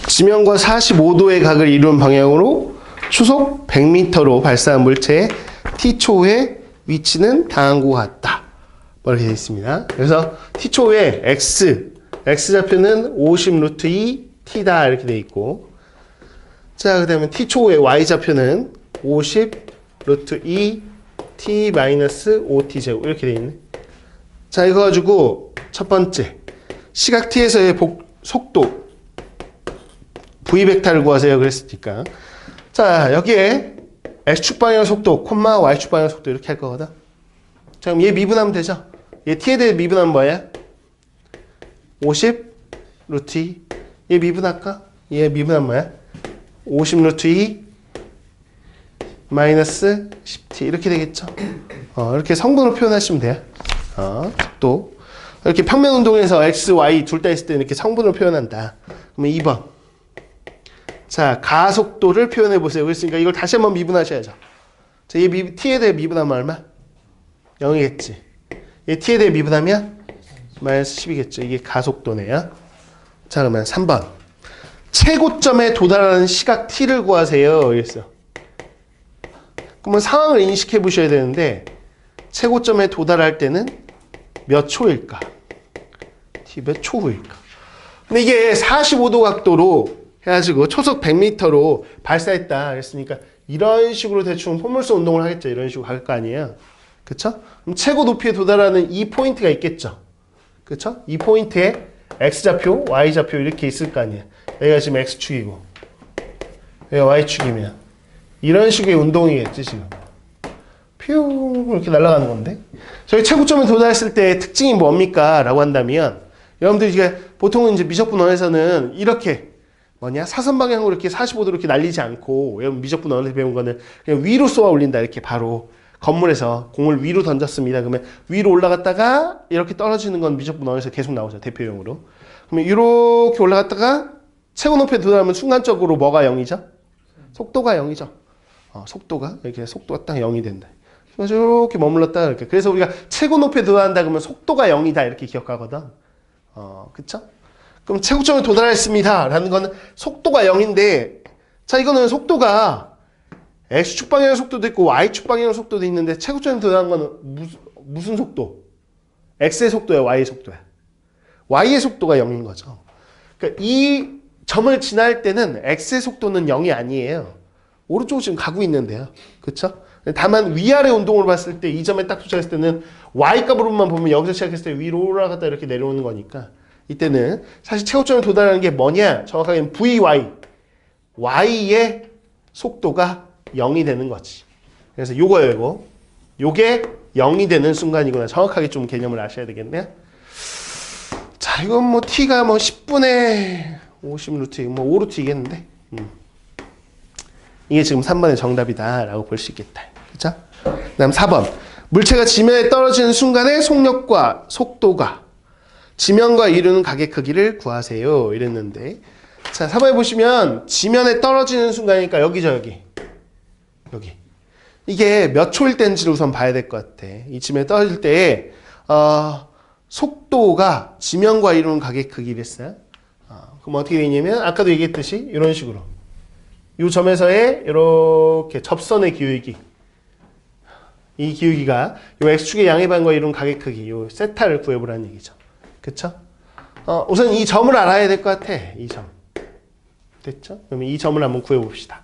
지면과 45도의 각을 이루는 방향으로 초속 100m로 발사한 물체의 t초의 위치는 다음과 같다. 이렇게 되어 있습니다. 그래서 t초의 x좌표는 50 루트 2 t다 이렇게 되어 있고, 자, 그 다음에 t초의 y좌표는 50 루트 2 t 마이너스 5t 제곱 이렇게 되어 있네. 자, 이거 가지고 첫 번째 시각 t에서의 속도 v 벡터를 구하세요 그랬으니까, 자, 여기에 x축 방향 속도 콤마 y축 방향 속도 이렇게 할 거거든. 자, 그럼 얘 미분하면 되죠. 얘 t에 대해 미분하면 뭐야? 50 루트 2. 얘 미분할까? 얘 미분하면 뭐야? 50 루트 2 마이너스 10t 이렇게 되겠죠. 이렇게 성분으로 표현하시면 돼요. 속도 이렇게 평면 운동에서 x, y 둘 다 있을 때 이렇게 성분으로 표현한다. 그러면 2번. 자, 가속도를 표현해 보세요. 그랬으니까 이걸 다시 한번 미분하셔야죠. 자, 얘 t에 대해 미분하면 얼마? 0이겠지. 얘 t에 대해 미분하면 마이너스 10이겠죠. 이게 가속도네요. 자, 그러면 3번. 최고점에 도달하는 시각 t를 구하세요. 그랬어. 그러면 상황을 인식해 보셔야 되는데, 최고점에 도달할 때는 몇 초일까? t 몇 초 후일까? 근데 이게 45도 각도로 해가지고 초속 100m로 발사했다 그랬으니까 이런 식으로 대충 포물선 운동을 하겠죠. 이런 식으로 갈 거 아니에요. 그쵸? 그럼 최고 높이에 도달하는 이 포인트가 있겠죠. 그쵸? 이 포인트에 x좌표, y좌표 이렇게 있을 거 아니에요. 여기가 지금 x축이고 여기가 y축이면 이런 식의 운동이겠지 지금. 퓨 이렇게 날아가는 건데, 저희 최고점에 도달했을 때 특징이 뭡니까? 라고 한다면 여러분들 이제 보통은 이제 미적분원에서는 이렇게 뭐냐? 사선 방향으로 이렇게 45도 이렇게 날리지 않고, 여러분 미적분 언어에서 배운 거는 그냥 위로 쏘아 올린다. 이렇게 바로 건물에서 공을 위로 던졌습니다. 그러면 위로 올라갔다가 이렇게 떨어지는 건 미적분 언어에서 계속 나오죠. 대표용으로. 그러면 이렇게 올라갔다가 최고 높이에 도달하면 순간적으로 뭐가 0이죠? 속도가 0이죠. 속도가 이렇게 속도가 딱 0이 된다. 그래서 이렇게 머물렀다 이렇게. 그래서 우리가 최고 높이에 도달한다 그러면 속도가 0이다 이렇게 기억하거든. 그쵸? 그럼 최고점에 도달했습니다 라는 거는 속도가 0인데, 자, 이거는 속도가 x축 방향의 속도도 있고 y축 방향의 속도도 있는데 최고점에 도달한 거는 무슨 속도? x의 속도야, y의 속도야? y의 속도가 0인 거죠. 그러니까 이 점을 지날 때는 x의 속도는 0이 아니에요. 오른쪽으로 지금 가고 있는데요. 그쵸? 다만 위아래 운동을 봤을 때 이 점에 딱 도착했을 때는 y 값으로만 보면 여기서 시작했을 때 위로 올라갔다 이렇게 내려오는 거니까, 이때는 사실 최고점에 도달하는 게 뭐냐? 정확하게는 vy. y의 속도가 0이 되는 거지. 그래서 요거예요, 이거. 요게 0이 되는 순간이구나. 정확하게 좀 개념을 아셔야 되겠네요. 자, 이건 뭐 t가 뭐 10분의 50 루트, 뭐 5루트이겠는데. 이게 지금 3번의 정답이다 라고 볼 수 있겠다. 그쵸? 그 다음 4번. 물체가 지면에 떨어지는 순간의 속력과 속도가 지면과 이루는 각의 크기를 구하세요. 이랬는데. 자, 4번에 보시면 지면에 떨어지는 순간이니까 여기죠, 여기. 여기. 이게 몇 초일 때인지를 우선 봐야 될 것 같아. 이 지면에 떨어질 때, 속도가 지면과 이루는 각의 크기랬어요. 그럼 어떻게 되냐면, 아까도 얘기했듯이, 이런 식으로. 이 점에서의 이렇게 접선의 기울기. 이 기울기가 이 x축의 양의 반과 이룬 각의 크기, 이 세타를 구해보라는 얘기죠. 그쵸? 우선 이 점을 알아야 될 것 같아. 이 점. 됐죠? 그러면 이 점을 한번 구해봅시다.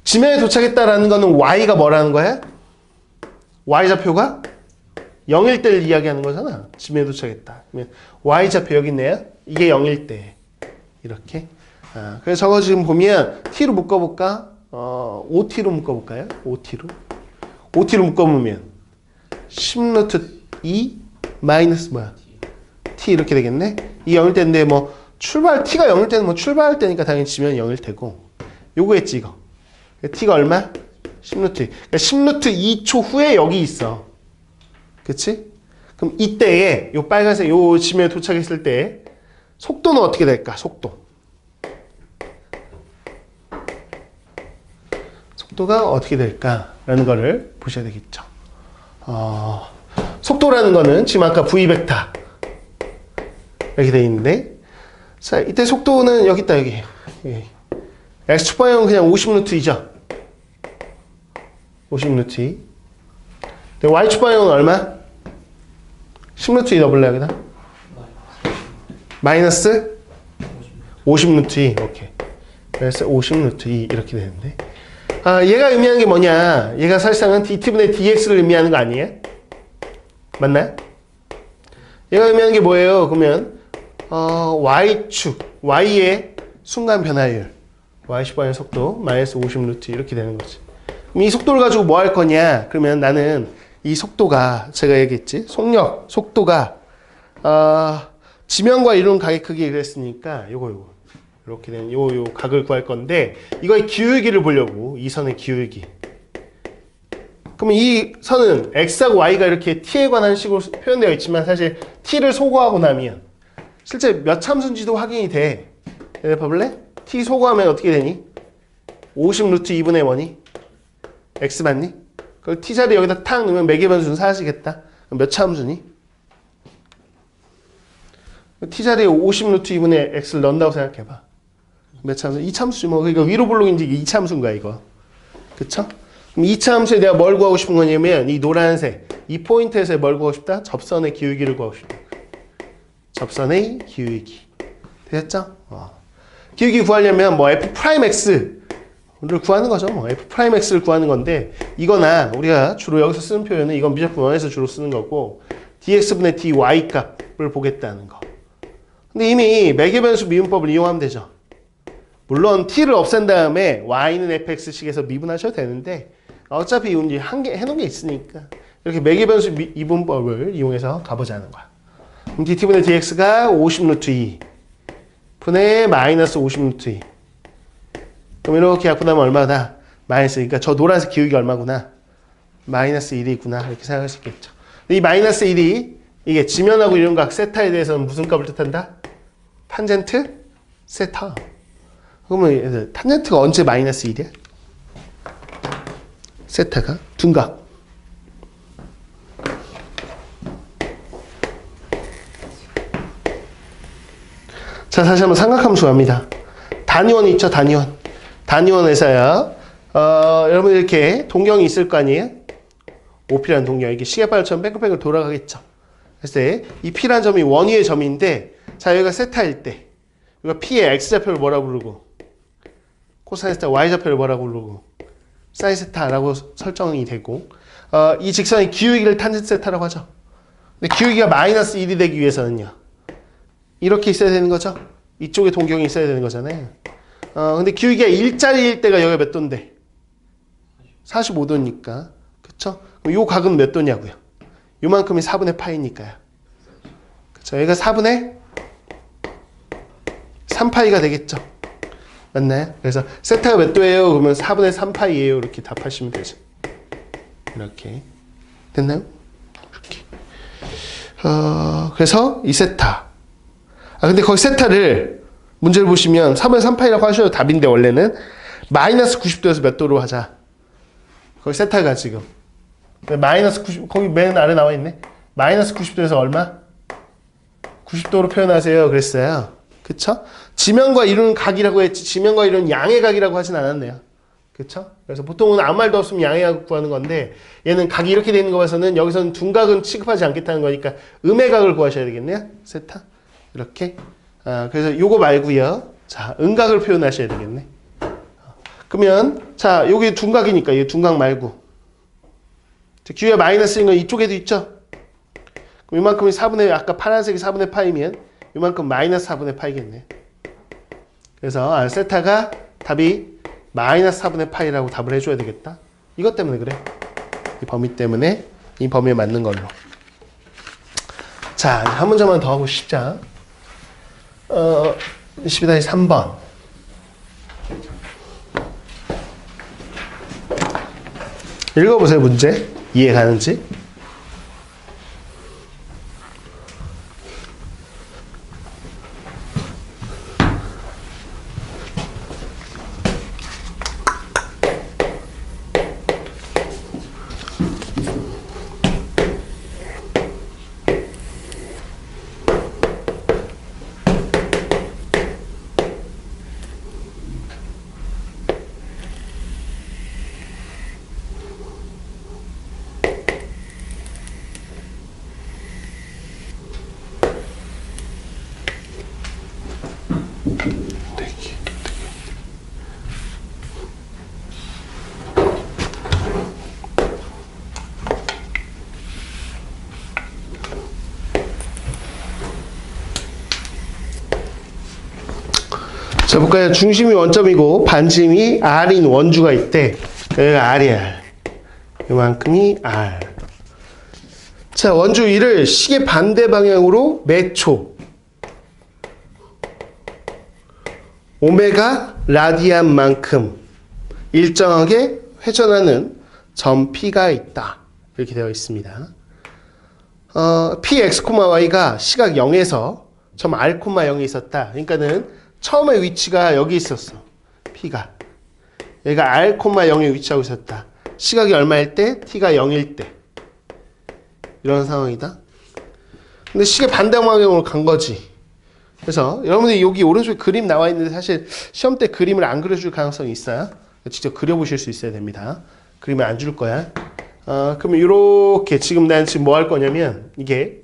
지면에 도착했다라는 거는 y가 뭐라는 거야? y좌표가 0일 때를 이야기하는 거잖아. 지면에 도착했다. 그러면 y좌표 여기 있네요. 이게 0일 때. 이렇게. 그래서 저거 지금 보면 t로 묶어볼까? 5t로 묶어볼까요? 5t로 묶어보면 10루트 2 마이너스 뭐야? t 이렇게 되겠네? 이 0일 때인데 뭐 t가 0일 때는 뭐 출발할 때니까 당연히 지면 0일 테고 요거겠지 이거. t가 얼마? 10루트. 그러니까 10루트 2초 후에 여기 있어. 그치? 그럼 이때에 요 빨간색 요 지면에 도착했을 때 속도는 어떻게 될까? 속도가 어떻게 될까라는 거를 보셔야 되겠죠. 속도라는 거는 지금 아까 v 벡터 이렇게 돼 있는데, 자 이때 속도는 여기 있다 여기. x축 방향은 그냥 50루트이죠. 50루트. y축 방향은 얼마? 10루트 넣어볼래 여기다? 마이너스 50루트. 오케이. 그래서 50루트 이렇게 되는데. 얘가 의미하는 게 뭐냐? 얘가 사실상은 dt분의 dx를 의미하는 거 아니에요? 맞나요? 얘가 의미하는 게 뭐예요? 그러면 y축, y의 순간 변화율, y축 방향 속도 마이너스 50루트 이렇게 되는 거지. 그럼 이 속도를 가지고 뭐 할 거냐? 그러면 나는 이 속도가 제가 얘기했지? 속도가 지면과 이룬 각의 크기 그랬으니까 요거 이렇게 된 요 각을 구할 건데 이거의 기울기를 보려고 이 선의 기울기. 그러면 이 선은 x하고 y가 이렇게 t에 관한 식으로 표현되어 있지만 사실 t를 소거하고 나면 실제 몇 참수인지도 확인이 돼. 봐볼래? t 소거하면 어떻게 되니? 50 루트 2분의 1이 x 맞니? 그걸 t 자리 여기다 탁 넣으면 매개 변수는 사라지겠다. 그럼 몇 참수니? t 자리에 50 루트 2분의 x를 넣는다고 생각해봐. 몇 참수? 2참수지 뭐. 그러니까 위로 볼록인지 2참수인 거야 이거. 그쵸? 그럼 2참수에 내가 뭘 구하고 싶은 거냐면 이 노란색 이 포인트에서 뭘 구하고 싶다? 접선의 기울기를 구하고 싶다. 접선의 기울기. 됐죠? 기울기 구하려면 뭐 f'x를 구하는 거죠. 뭐 f'x를 구하는 건데 이거나 우리가 주로 여기서 쓰는 표현은 이건 미적분 원에서 주로 쓰는 거고 dx분의 dy 값을 보겠다는 거. 근데 이미 매개변수 미분법을 이용하면 되죠. 물론 t를 없앤 다음에 y는 fx식에서 미분하셔도 되는데 어차피 이제 한 개 해놓은 게 있으니까 이렇게 매개변수 미분법을 이용해서 가보자는 거야. 그럼 dt분의 dx가 50 루트 2 분의 마이너스 50 루트 2. 그럼 이렇게 약분하면 얼마다? 마이너스. 그러니까 저 노란색 기울기 얼마구나? 마이너스 1이구나. 이렇게 생각할 수 있겠죠. 이 마이너스 1이 이게 지면하고 이런 각 세타에 대해서는 무슨 값을 뜻한다? 탄젠트 세타. 그러면 탄젠트가 언제 마이너스 1이야? 세타가 둔각. 자, 다시 한번 삼각함수 갑니다. 단위원 있죠, 단위원. 단위원에서요. 여러분 이렇게 동경이 있을 거 아니에요? OP라는 동경. 이게 시계발처럼 뺑글뺑글 돌아가겠죠. 그래서 이 P라는 점이 원위의 점인데, 자 여기가 세타일 때, 여기가 P의 X좌표를 뭐라고 부르고, 코사인 세타 Y좌표를 뭐라고 부르고, 사인 세타라고 설정이 되고, 이 직선의 기울기를 탄젠트 세타라고 하죠. 근데 기울기가 마이너스 1이 되기 위해서는요, 이렇게 있어야 되는 거죠. 이쪽에 동경이 있어야 되는 거잖아요. 근데 기울기가 1짜리일 때가 여기가 몇 도인데? 45도니까. 그쵸? 그럼 요 각은 몇 도냐고요? 요만큼이 4분의 파이니까요. 그쵸? 여기가 4분의 3파이가 되겠죠. 맞나요? 그래서 세타가 몇 도예요? 그러면 4분의 3파이예요. 이렇게 답하시면 되죠. 이렇게. 됐나요? 이렇게. 그래서 이 세타. 근데 거기 세타를 문제를 보시면 4분의 3파이라고 하셔도 답인데 원래는 마이너스 90도에서 몇 도로 하자. 거기 세타가 지금. 마이너스 90, 거기 맨 아래 나와 있네. 마이너스 90도에서 얼마? 90도로 표현하세요. 그랬어요. 그쵸? 지면과 이루는 각이라고 했지, 지면과 이루는 양의 각이라고 하진 않았네요. 그쵸? 그래서 보통은 아무 말도 없으면 양의 각을 구하는 건데, 얘는 각이 이렇게 되어 있는 거 봐서는 여기서는 둔각은 취급하지 않겠다는 거니까 음의 각을 구하셔야 되겠네요. 세타. 이렇게. 그래서 요거 말고요. 자, 음각을 표현하셔야 되겠네. 그러면, 자, 여기 둔각이니까, 이 둔각 말고. 기울여 마이너스인 건 이쪽에도 있죠? 그럼 이만큼이 4분의, 아까 파란색이 4분의 파이면, 이만큼 마이너스 4분의 파이겠네. 그래서 세타가 답이 마이너스 4분의 파이라고 답을 해줘야 되겠다. 이것 때문에 그래. 이 범위 때문에 이 범위에 맞는 걸로. 자, 한 문제만 더 하고 싶자. 12-3번. 읽어보세요, 문제. 이해 가는지. 자, 볼까요? 중심이 원점이고 반짐이 R인 원주가 있대. 여기가 R이야, R. 이만큼이 R. 자, 원주 1을 시계 반대 방향으로 매초 오메가 라디안만큼 일정하게 회전하는 점 P가 있다. 이렇게 되어 있습니다. Px, Y가 시각 0에서 점 R, 0이 있었다. 그러니까는 처음에 위치가 여기 있었어. P가. 얘가 R, 0에 위치하고 있었다. 시각이 얼마일 때? T가 0일 때. 이런 상황이다. 근데 시계 반대 방향으로 간 거지. 그래서 여러분들이 여기 오른쪽에 그림 나와 있는데 사실 시험 때 그림을 안 그려줄 가능성이 있어요. 직접 그려보실 수 있어야 됩니다. 그림을 안 줄 거야. 그러면 이렇게 지금 난 지금 뭐 할 거냐면 이게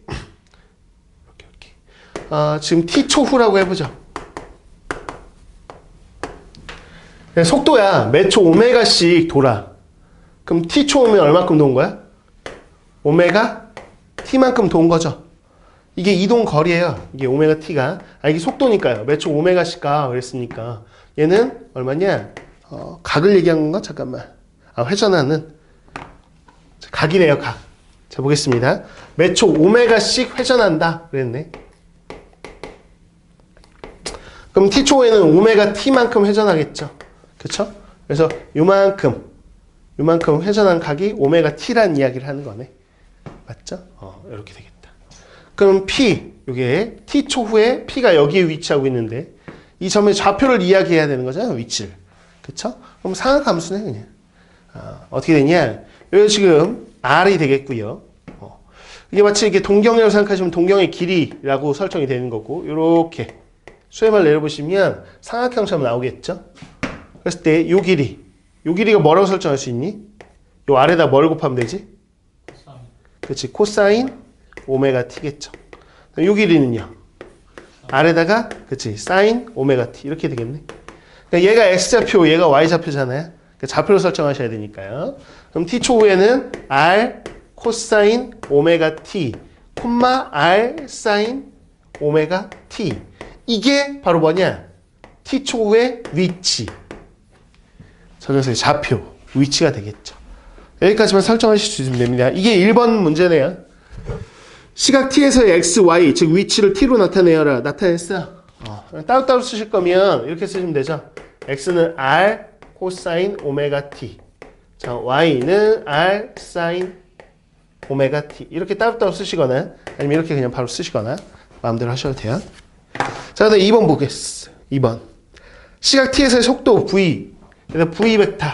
이렇게. 지금 T 초후라고 해보죠. 속도야. 매초 오메가씩 돌아. 그럼 T초 오면 얼마큼 도는 거야? 오메가 T만큼 도는 거죠. 이게 이동 거리예요. 이게 오메가 T가. 이게 속도니까요. 매초 오메가씩 가. 그랬으니까. 얘는 얼마냐? 각을 얘기한 건가? 잠깐만. 회전하는. 각이네요, 각. 자, 보겠습니다. 매초 오메가씩 회전한다. 그랬네. 그럼 T초에는 오메가 T만큼 회전하겠죠. 그쵸? 그래서 요만큼 회전한 각이 오메가 T란 이야기를 하는 거네. 맞죠? 이렇게 되겠다. 그럼 P, 요게 T초 후에 P가 여기에 위치하고 있는데 이 점의 좌표를 이야기해야 되는 거잖아요. 위치를. 그쵸? 그럼 상하함수네, 그냥. 어떻게 되냐? 여기 지금 R이 되겠고요. 이게 마치 이렇게 동경이라고 생각하시면 동경의 길이라고 설정이 되는 거고, 요렇게 수렴을 내려보시면 삼각형처럼 나오겠죠? 그랬을 때 요 길이가 뭐라고 설정할 수 있니? 요 아래다 뭘 곱하면 되지? 그렇지, 코사인 오메가 t겠죠. 요 길이는요? 아래다가 그렇지, 사인 오메가 t 이렇게 되겠네. 그러니까 얘가 x좌표, 얘가 y좌표잖아요. 그러니까 좌표로 설정하셔야 되니까요. 그럼 t 초후에는 r 코사인 오메가 t, 콤마 r 사인 오메가 t. 이게 바로 뭐냐? t 초후의 위치. 그래서 좌표, 위치가 되겠죠. 여기까지만 설정하실 수 있으면 됩니다. 이게 1번 문제네요. 시각 t에서의 x, y, 즉 위치를 t로 나타내어라. 나타냈어. 따로따로 쓰실 거면 이렇게 쓰시면 되죠. x는 r 코사인 오메가 t. 자, y는 r 사인 오메가 t. 이렇게 따로따로 쓰시거나 아니면 이렇게 그냥 바로 쓰시거나 마음대로 하셔도 돼요. 자, 그다음 2번 보겠습니다. 2번. 시각 t에서의 속도 v. 그래서 v 벡터.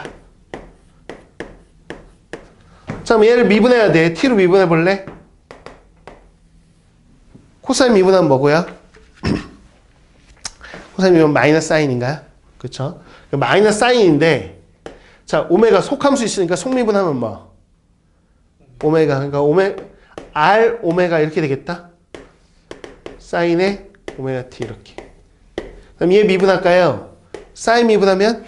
자, 그럼 얘를 미분해야 돼. t로 미분해 볼래? 코사인 미분하면 뭐고요? 코사인 미분 마이너스 사인인가요? 그쵸? 마이너스 사인인데, 자, 오메가 속함수 있으니까 속미분하면 뭐? 오메가. 그러니까 R 오메가 이렇게 되겠다? 사인의 오메가 t 이렇게. 그럼 얘 미분할까요? 사인 미분하면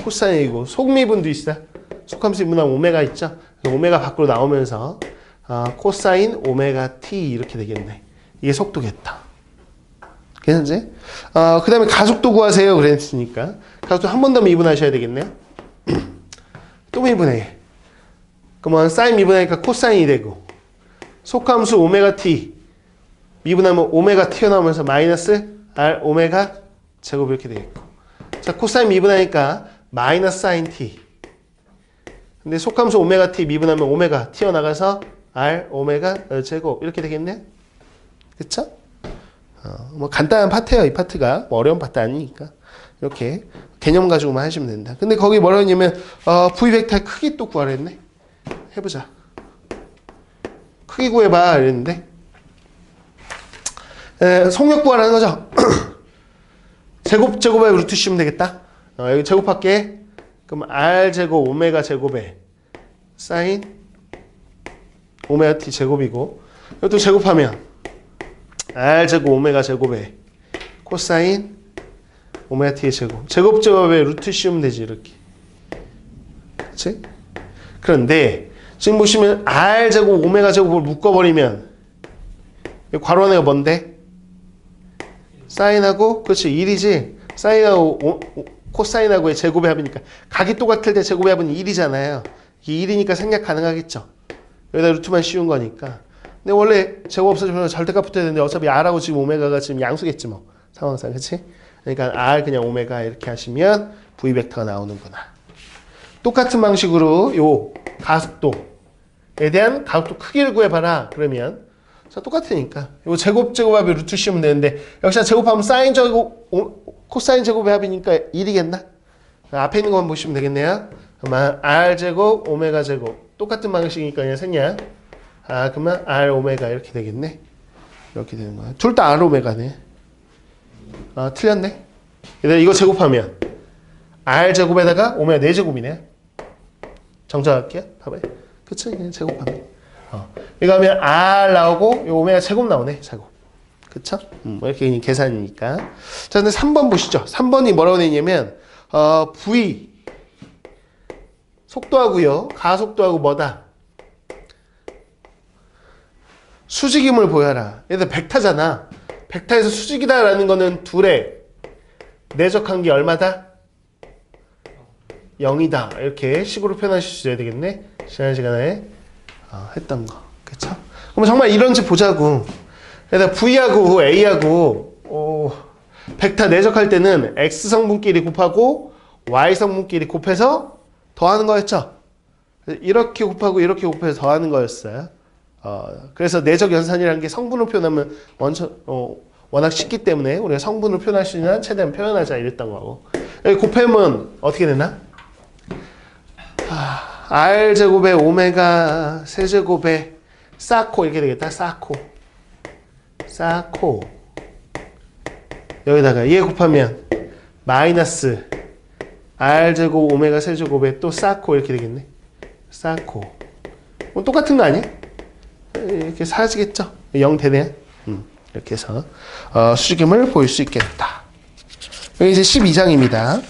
코사인이고, 속미분도 있어. 속함수 미분하면 오메가 있죠? 오메가 밖으로 나오면서, 코사인 오메가 t 이렇게 되겠네. 이게 속도겠다. 괜찮지? 그 다음에 가속도 구하세요. 그랬으니까. 가속도 한 번 더 미분하셔야 되겠네요. 또 미분해. 그러면 사인 미분하니까 코사인이 되고, 속함수 오메가 t 미분하면 오메가 튀어나오면서 마이너스 r 오메가 제곱 이렇게 되겠고. 자, 코사인 미분하니까 마이너스 사인 t. 근데 속함수 오메가 t 미분하면 오메가 튀어나가서 r 오메가 제곱 이렇게 되겠네. 그쵸? 뭐 간단한 파트예요. 이 파트가 뭐 어려운 파트 아니니까 이렇게 개념 가지고만 하시면 된다. 근데 거기 뭐라 했냐면 v 벡터의 크기 또 구하랬네. 해보자. 크기 구해봐 이랬는데 속력 구하라는 거죠. 제곱에 루트 씌우면 되겠다. 여기 제곱할게. 그럼 r 제곱 오메가 제곱에 사인 오메가 t 제곱이고, 이것도 제곱하면 r 제곱 오메가 제곱에 코사인 오메가 t의 제곱. 제곱에 루트 씌우면 되지 이렇게. 그렇지? 그런데 지금 보시면 r 제곱 오메가 제곱을 묶어버리면 괄호 안에가 뭔데? 사인하고, 그렇지, 1이지. 사인하고 코사인하고의 제곱의 합이니까 각이 똑같을 때 제곱의 합은 1이잖아요. 이게 1이니까 생략 가능하겠죠. 여기다 루트만 씌운 거니까. 근데 원래 제곱 없어지면 절대값 붙어야 되는데 어차피 r하고 지금 오메가가 지금 양수겠지 뭐. 상황상. 그렇지? 그러니까 r 그냥 오메가 이렇게 하시면 v 벡터가 나오는구나. 똑같은 방식으로 요 가속도에 대한 가속도 크기를 구해봐라. 그러면 자, 똑같으니까 요 제곱합에 루트 씌우면 되는데, 역시나 제곱하면 사인 제곱 코사인 제곱의 합이니까 1이겠나? 앞에 있는 것만 보시면 되겠네요. 그러면 r 제곱 오메가 제곱 똑같은 방식이니까 그냥 생략. 그러면 r 오메가 이렇게 되겠네. 이렇게 되는 거야. 둘 다 r 오메가네. 틀렸네. 이거 제곱하면 r 제곱에다가 오메가 4제곱이네. 정정할게요. 봐봐요. 그쵸? 그냥 제곱하면. 이거 하면 r 나오고 요 오메가 제곱 나오네. 제곱. 그쵸? 이렇게 계산이니까. 자, 근데 3번 보시죠. 3번이 뭐라고 되냐면 v 속도하고요. 가속도하고 뭐다? 수직임을 보여라. 얘들 벡터잖아. 벡터에서 수직이다라는 거는 둘의 내적한 게 얼마다? 0이다. 이렇게 식으로 표현하실 수 있어야 되겠네. 지난 시간에 했던 거. 그쵸? 그럼 정말 이런지 보자고. 그래서 V하고 A하고 벡터 내적할 때는 X성분끼리 곱하고 Y성분끼리 곱해서 더하는 거였죠? 이렇게 곱하고 이렇게 곱해서 더하는 거였어요. 그래서 내적 연산이라는 게 성분을 표현하면 워낙 쉽기 때문에 우리가 성분을 표현할 수 있는 최대한 표현하자 이랬던 거고. 여기 곱하면 어떻게 되나? R제곱에 오메가 세제곱에 사코 이렇게 되겠다. 사코 여기다가 얘 곱하면 마이너스 R제곱 오메가 세제곱에 또 사코 이렇게 되겠네. 사코 똑같은 거 아니야? 이렇게 사라지겠죠? 0 되네. 이렇게 해서 수직임을 보일 수 있겠다. 여기 이제 12장입니다.